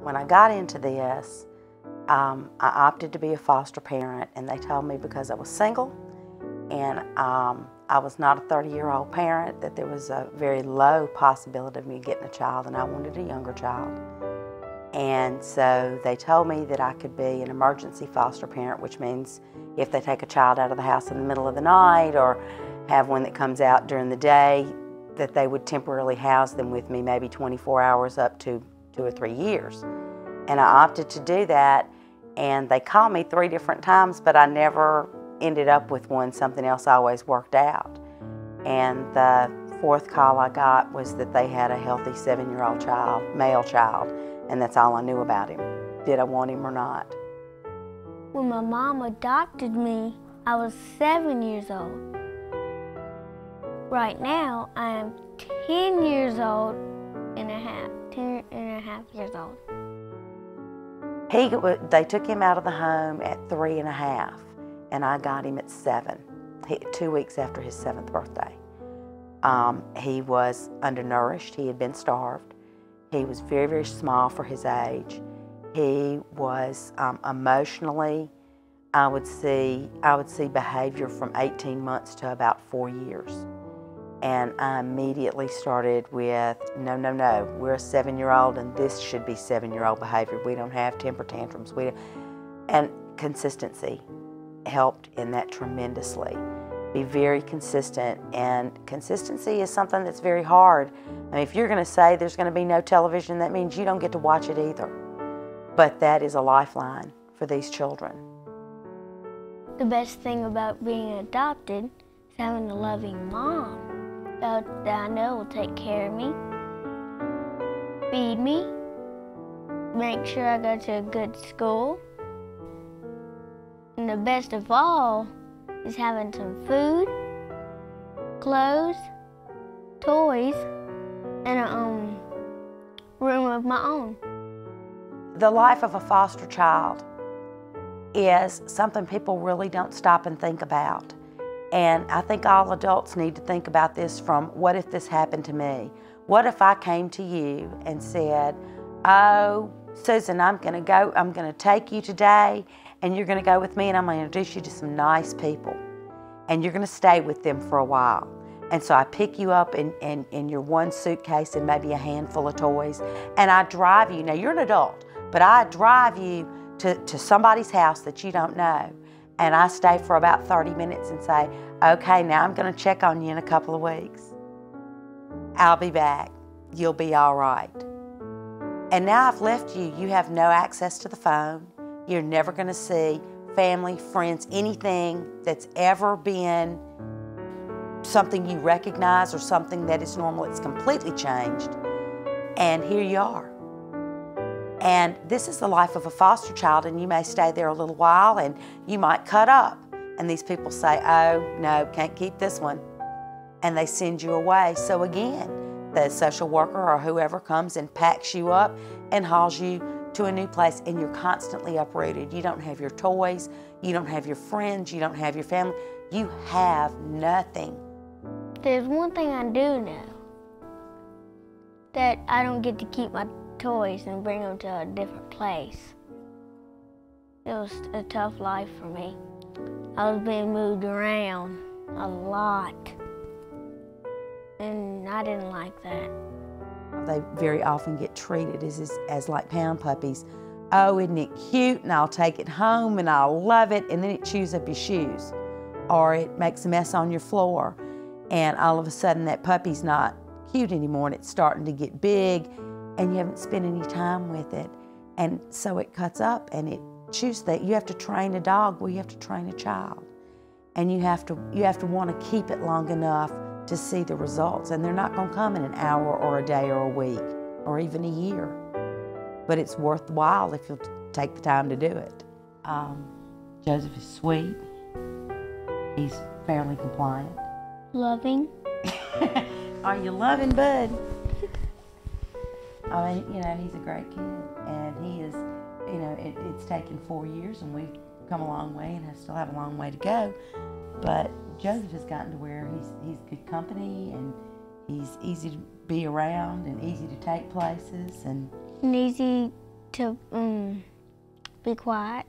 When I got into this, I opted to be a foster parent, and they told me because I was single and I was not a 30-year-old parent that there was a very low possibility of me getting a child, and I wanted a younger child. And so they told me that I could be an emergency foster parent, which means if they take a child out of the house in the middle of the night or have one that comes out during the day, that they would temporarily house them with me maybe 24 hours up to 2 or 3 years. And I opted to do that, and they called me 3 different times, but I never ended up with one. Something else always worked out. And the 4th call I got was that they had a healthy 7-year-old child, male child, and that's all I knew about him. Did I want him or not? When my mom adopted me, I was 7 years old. Right now, I am 10 years old and a half, 10 and a half years old. They took him out of the home at 3 and a half, and I got him at 7, 2 weeks after his 7th birthday. He was undernourished. He had been starved. He was very, very small for his age. He was emotionally, I would see behavior from 18 months to about 4 years. And I immediately started with, no, we're a 7-year-old and this should be 7-year-old behavior. We don't have temper tantrums. And consistency helped in that tremendously. Be very consistent, and consistency is something that's very hard. I mean, if you're going to say there's going to be no television, that means you don't get to watch it either. But that is a lifeline for these children. The best thing about being adopted is having a loving mom that I know will take care of me, feed me, make sure I go to a good school. And the best of all is having some food, clothes, toys, and a room of my own. The life of a foster child is something people really don't stop and think about. And I think all adults need to think about this from, what if this happened to me? What if I came to you and said, oh, Susan, I'm going to take you today, and you're going to go with me, and I'm going to introduce you to some nice people, and you're going to stay with them for a while. And so I pick you up in your one suitcase and maybe a handful of toys, and I drive you. Now, you're an adult, but I drive you to somebody's house that you don't know, and I stay for about 30 minutes and say, okay, now I'm going to check on you in a couple of weeks. I'll be back. You'll be all right. And now I've left you. You have no access to the phone. You're never going to see family, friends, anything that's ever been something you recognize or something that is normal. It's completely changed. And here you are. And this is the life of a foster child, and you may stay there a little while and you might cut up. And these people say, oh, no, can't keep this one. And they send you away. So again, the social worker or whoever comes and packs you up and hauls you to a new place, and you're constantly uprooted. You don't have your toys, you don't have your friends, you don't have your family. You have nothing. There's one thing I do know, that I don't get to keep my toys and bring them to a different place. It was a tough life for me. I was being moved around a lot, and I didn't like that. They very often get treated as like pound puppies. Oh, isn't it cute? And I'll take it home and I'll love it, and then it chews up your shoes, or it makes a mess on your floor, and all of a sudden that puppy's not cute anymore, and it's starting to get big, and you haven't spent any time with it, and so it cuts up and it chews that. You have to train a dog. Well, you have to train a child, and you have to want to keep it long enough to see the results, and they're not going to come in an hour or a day or a week or even a year, but it's worthwhile if you'll take the time to do it. Joseph is sweet. He's fairly compliant. Loving. Are you loving, bud? I mean, you know, he's a great kid, and he is, you know, it's taken 4 years, and we've come a long way and still have a long way to go. But Joseph has gotten to where he's good company, and he's easy to be around and easy to take places, and easy To be quiet.